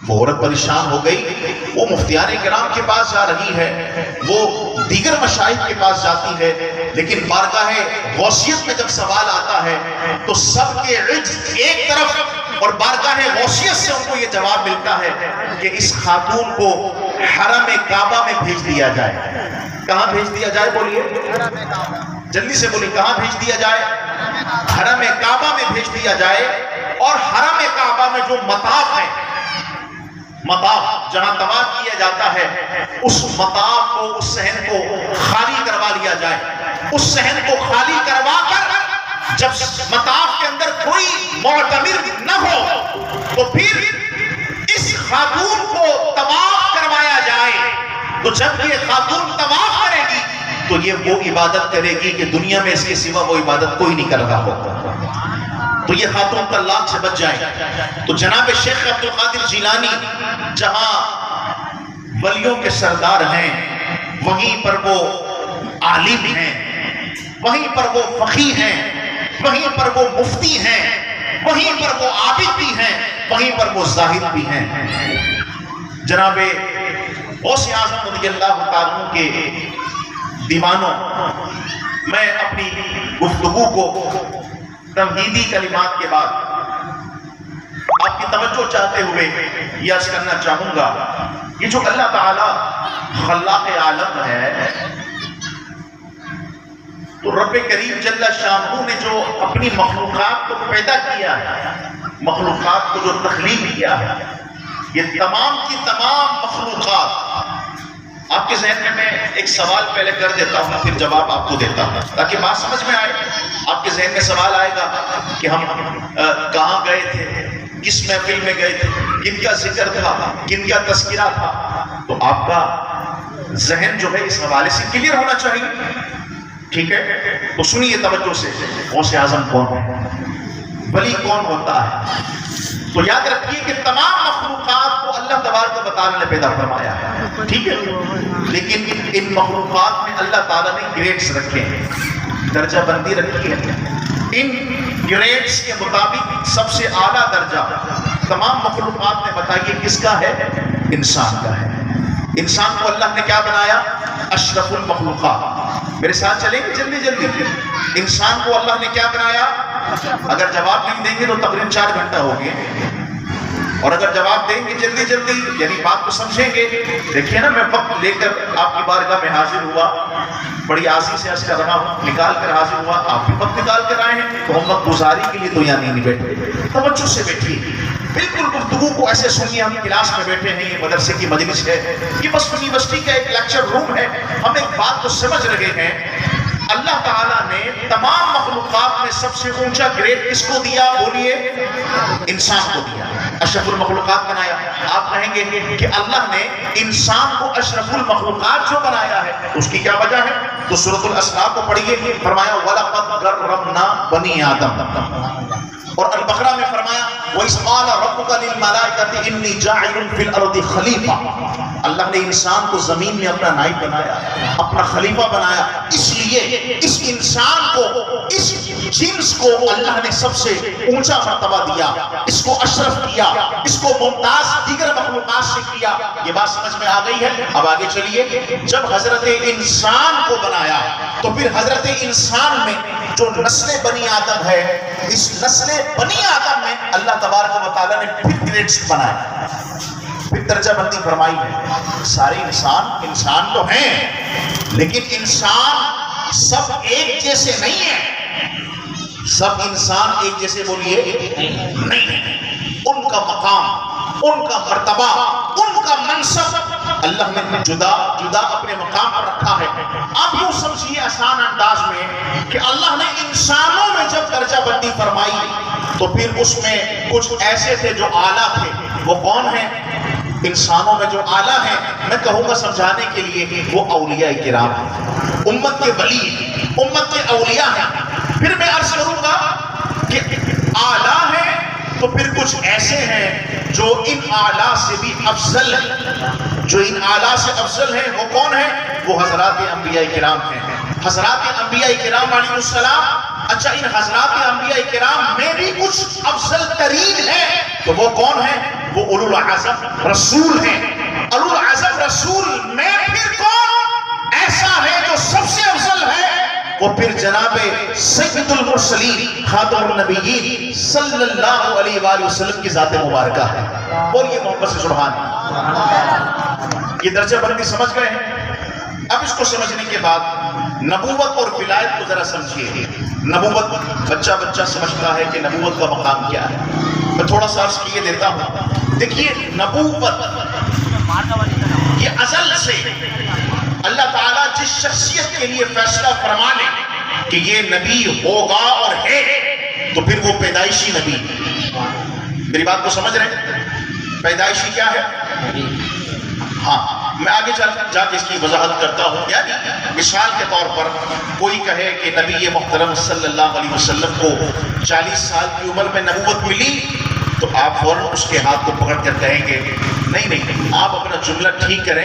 وہ عورت پریشان ہو گئی، وہ مفتیان کرام کے پاس جا رہی ہے، وہ دیگر مشائخ کے پاس جاتی ہے، لیکن بارگاہ غوثیت میں جب سوال آتا ہے تو سب کے عجز ایک طرف اور بارگاہ غوثیت سے ان کو یہ جواب ملتا ہے کہ اس خاتون کو حرم کعبہ میں بھیج دیا جائے۔ کہاں بھیج دیا جائے؟ بولیے جلدی سے بولیے، کہاں بھیج دیا جائے؟ حرم کعبہ میں بھیج دیا جائے، اور حرم کعبہ میں جو مطاف ہے، مطاف جہاں طواف کیا جاتا ہے، اس مطاف کو، اس صحن کو خالی کروا لیا جائے۔ اس صحن کو خالی کروا کر جب مطاف کے اندر کوئی معتمر نہ ہو تو پھر اس خاتون کو طواف کروایا جائے۔ تو جب یہ خاتون طواف کرے گی تو یہ وہ عبادت کرے گی کہ دنیا میں اس کے سوا وہ عبادت کوئی نہیں کر رہا ہوگا، تو یہ خاتون طلاق سے بچ جائیں۔ تو جناب شیخ عبد القادر جیلانی جہاں ولیوں کے سردار ہیں، وہیں پر وہ عالم ہیں، وہیں پر وہ فقیہ ہیں، وہیں پر وہ مفتی ہیں، وہیں پر وہ عابد بھی ہیں، وہیں پر وہ زاہد بھی ہیں۔ جناب غوث اعظم رضی اللہ تعالیٰ عنہ کے دیوانوں، میں اپنی گفتگو کو تمہیدی کلمات کے بعد آپ کی توجہ چاہتے ہوئے یہ عرض کرنا چاہوں گا، یہ جو اللہ تعالیٰ خلاق عالم ہے، تو رب کریم جل شانہ نے جو اپنی مخلوقات کو پیدا کیا ہے، مخلوقات کو جو تخلیق کیا ہے، یہ تمام کی تمام مخلوقات، آپ کے ذہن میں میں ایک سوال پہلے کر دیتا ہوں پھر جواب آپ کو دیتا ہوں تاکہ بات سمجھ میں آئے۔ آپ کے ذہن میں سوال آئے گا کہ ہم کہاں گئے تھے، کس محفل میں گئے تھے، کن کا ذکر تھا، کن کا تذکرہ تھا، تو آپ کا ذہن جو ہے اس حوالے سے کلیئر ہونا چاہیے، ٹھیک ہے؟ تو سنیے توجہ سے، غوث اعظم کون ہے، ولی کون ہوتا ہے؟ تو یاد رکھیے کہ تمام مخلوقات کو اللہ تبارک و تعالیٰ نے پیدا فرمایا ہے، ٹھیک ہے؟ لیکن ان مخلوقات میں اللہ تعالیٰ نے گریڈز رکھے ہیں، درجہ بندی رکھی ہے۔ ان گریڈز کے مطابق سب سے اعلیٰ درجہ تمام مخلوقات میں بتائیے کس کا ہے؟ انسان کا ہے۔ انسان کو اللہ نے کیا بنایا؟ اشرف المخلوقات۔ میرے ساتھ چلیں گے جلدی جلدی، انسان کو اللہ نے کیا بنایا؟ اگر جواب نہیں دیں گے تو تقریباً 4 گھنٹہ ہو گئے، اور اگر جواب دیں گے جلدی جلدی یعنی بات کو سمجھیں گے۔ دیکھیے نا، میں وقت لے کر آپ کی بارگاہ میں حاضر ہوا، بڑی آسی سے عرض کر رہا ہوں، نکال کر حاضر ہوا، آپ بھی وقت نکال کر آئے ہیں، تو ہم وقت گزاری کے لیے تو یہاں نہیں بیٹھے، توجہ سے بیٹھیے، بالکل گفتگو کو ایسے سنیے۔ ہم کلاس میں بیٹھے ہیں، یہ مدرسے کی مجلس ہے، یہ بس یونیورسٹی کا ایک لیکچر روم ہے، ہم ایک بات کو سمجھ رہے ہیں۔ اللہ تعالیٰ نے تمام مخلوقات میں سب سے اونچا گریڈ کس کو دیا؟ بولیے، انسان کو دیا، اشرف المخلوقات بنایا۔ آپ کہیں گے کہ اللہ نے انسان کو اشرف المخلوقات جو بنایا ہے اس کی کیا وجہ ہے؟ تو سورۃ الاسراء کو پڑھیے، فرمایا وَلَقَدْ كَرَّمْنَا بَنِي آدَمَ، اور البقرہ میں فرمایا وَإِذْ قَالَ رَبُّكَ لِلْمَلَائِكَةِ إِنِّي جَاعِلٌ فِي الْأَرْضِ خَلِيفَةً۔ اللہ نے انسان کو زمین میں اپنا نائب بنایا، اپنا خلیفہ بنایا، اس لیے اس انسان کو، اس جنس کو اللہ نے سب سے اونچا مرتبہ دیا، اس کو اشرف کیا، اس کو ممتاز دیگر مخلوقات سے کیا۔ یہ بات سمجھ میں آ گئی ہے؟ اب آگے چلیے، جب حضرت انسان کو بنایا تو پھر حضرت انسان میں جو نسل بنی آدم ہے، اس نسل بنی آدم میں اللہ تبارک و تعالیٰ نے پھر گریڈز بنائے، پھر درجہ بندی فرمائی ہے۔ سارے انسان تو ہیں، لیکن انسان سب ایک جیسے نہیں ہیں، سب انسان ایک جیسے بولیے نہیں ہیں۔ ان کا مقام، ان کا مرتبہ، ان کا منصب اللہ نے جدا جدا اپنے مقام پر رکھا ہے۔ آپ یوں سمجھیے آسان انداز میں کہ اللہ نے انسانوں میں جب درجہ بندی فرمائی تو پھر اس میں کچھ ایسے تھے جو اعلیٰ تھے۔ وہ کون ہیں؟ انسانوں میں جو اعلیٰ ہیں، میں کہوں گا سمجھانے کے لیے، وہ اولیاء کرام ہیں، امت کے ولی، امت کے اولیاء ہیں۔ پھر میں عرض کروں گا کہ اعلیٰ ہیں تو پھر کچھ ایسے ہیں جو ان اعلیٰ سے بھی افضل ہیں۔ جو ان اعلیٰ سے افضل ہیں وہ کون ہیں؟ وہ حضرات انبیاء کرام ہیں، حضرات انبیاء کرام علیہ السلام۔ اچھا، ان حضرات انبیاء کرام میں بھی کچھ افضل ترین ہیں، تو وہ کون ہیں؟ وہ اولو العزم رسول ہیں. اولو العزم رسول میں پھر کون ایسا ہے جو سب سے افضل ہے؟ وہ پھر جناب سید المرسلین خاتم النبیین صلی اللہ علیہ وآلہ وسلم کی ذات مبارکہ ہے. بولیے محبت سے سبحان اللہ. یہ درجہ بندی سمجھ گئے ہیں؟ اب اس کو سمجھنے کے بعد نبوت اور ولایت کو ذرا سمجھیے. نبوت بچہ سمجھتا ہے کہ نبوت کا مقام کیا ہے. میں تھوڑا سا عرض کیے دیتا ہوں. دیکھیے نبوت یہ ازل سے اللہ تعالیٰ جس شخصیت کے لیے فیصلہ فرما لے کہ یہ نبی ہوگا اور ہے تو پھر وہ پیدائشی نبی. میری بات کو سمجھ رہے ہیں؟ پیدائشی کیا ہے؟ ہاں میں آگے جا کے اس کی وضاحت کرتا ہوں. یعنی مثال کے طور پر کوئی کہے کہ نبی محترم صلی اللہ علیہ وسلم کو 40 سال کی عمر میں نبوت ملی تو آپ فوراً اس کے ہاتھ کو پکڑ کر کہیں گے نہیں آپ اپنا جملہ ٹھیک کریں.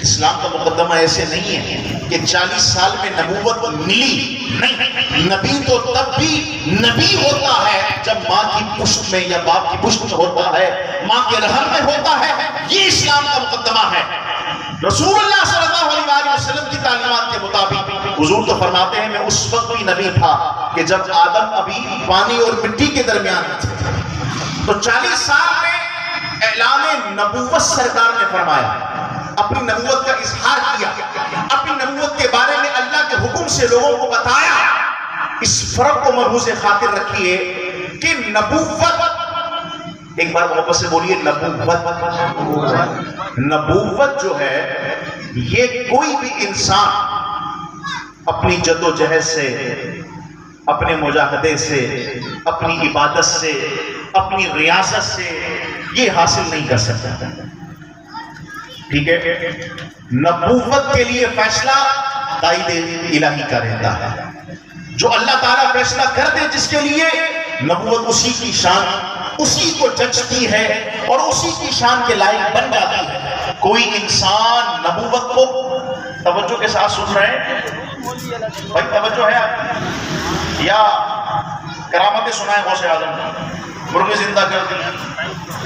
اسلام کا مقدمہ ایسے نہیں ہے کہ 40 سال میں نبوت ملی. نہیں، نبی تو تب بھی نبی ہوتا ہے جب ماں کی پشت میں یا باپ کی پشت میں ہوتا ہے، ماں کے رحم میں ہوتا ہے. یہ اسلام کا مقدمہ ہے. رسول اللہ صلی اللہ علیہ وآلہ وسلم کی تعلیمات کے مطابق حضور تو فرماتے ہیں میں اس وقت بھی نبی تھا کہ جب آدم ابھی پانی اور مٹی کے درمیان تھے. تو 40 سال میں اعلان نبوت سرکار نے فرمایا، اپنی نبوت کا اظہار کیا، اپنی نبوت کے بارے میں اللہ کے حکم سے لوگوں کو بتایا. اس فرق کو ملحوظ خاطر رکھیے کہ نبوت، ایک بار محبت سے بولیے نبوت جو ہے یہ کوئی بھی انسان اپنی جد و جہد سے، اپنے مجاہدے سے، اپنی عبادت سے، اپنی ریاضت سے یہ حاصل نہیں کر سکتا. ٹھیک ہے؟ نبوت کے لیے فیصلہ قائد الہی کا رہتا ہے. جو اللہ تعالیٰ فیصلہ کر دے جس کے لیے، نبوت اسی کی شان، اسی کو جچتی ہے اور اسی کی شان کے لائق بن جاتی ہے. کوئی انسان نبوت کو توجہ کے ساتھ سن رہے ہیں بھائی؟ توجہ ہے آپ؟ یا کرامتیں سنائیں غوث اعظم؟ مرغی زندہ کر دی،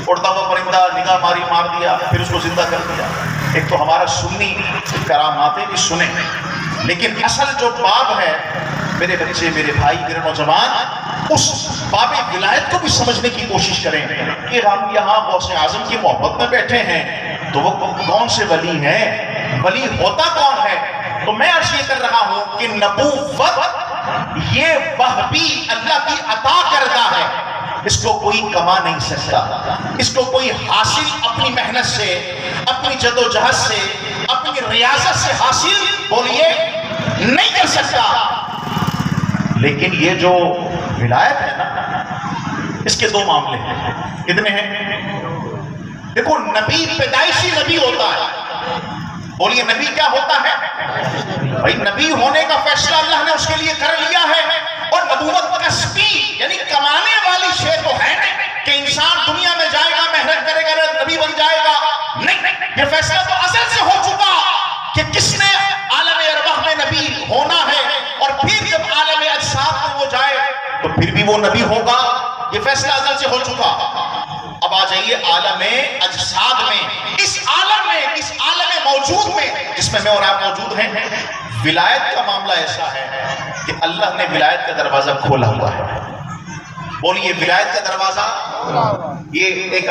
اڑتا ہوا پرندہ نگاہ ماری مار دیا پھر اس کو زندہ کر دیا. ایک تو ہمارا سنی کراماتیں بھی سنیں، لیکن اصل جو باب ہے میرے بچے، میرے بھائی، میرے نوجوان، اس باب ولایت کو بھی سمجھنے کی کوشش کریں کہ ہم یہاں غوث اعظم کی محبت میں بیٹھے ہیں تو وہ کون سے ولی ہیں؟ ولی ہوتا کون ہے؟ تو میں عرض یہ کر رہا ہوں کہ نبوت یہ وہبی اللہ کی عطا کردہ ہے. اس کو کوئی کما نہیں سکتا، اس کو کوئی حاصل اپنی محنت سے، اپنی جد و جہد سے، اپنی ریاضت سے حاصل بولیے نہیں کر سکتا. لیکن یہ جو ولایت ہے نا، اس کے دو معاملے ہیں. کتنے ہیں؟ دیکھو، نبی پیدائشی نبی ہوتا ہے. بولیے نبی کیا ہوتا ہے؟ بھائی نبی ہونے کا فیصلہ اللہ نے اس کے لیے کر لیا ہے. اور نبوت کسبی یعنی کمانے والی شے تو ہے نہیں کہ انسان دنیا میں جائے گا، محنت کرے گا، نبی بن جائے گا. نہیں، یہ فیصلہ تو ازل سے ہو چکا کہ کس نے عالم ارواح میں نبی ہونا ہے، اور پھر جب عالم اجساد میں وہ جائے تو پھر بھی وہ نبی ہوگا. یہ فیصلہ ازل سے ہو چکا. اب آ جائیے عالم اجساد میں، اس عالم موجود میں جس میں اور آپ موجود ہیں. ولایت کا معاملہ ایسا ہے کہ اللہ نے ولایت کا دروازہ کھولا ہوا ہے. بولیے ولایت کا دروازہ. یہ ایک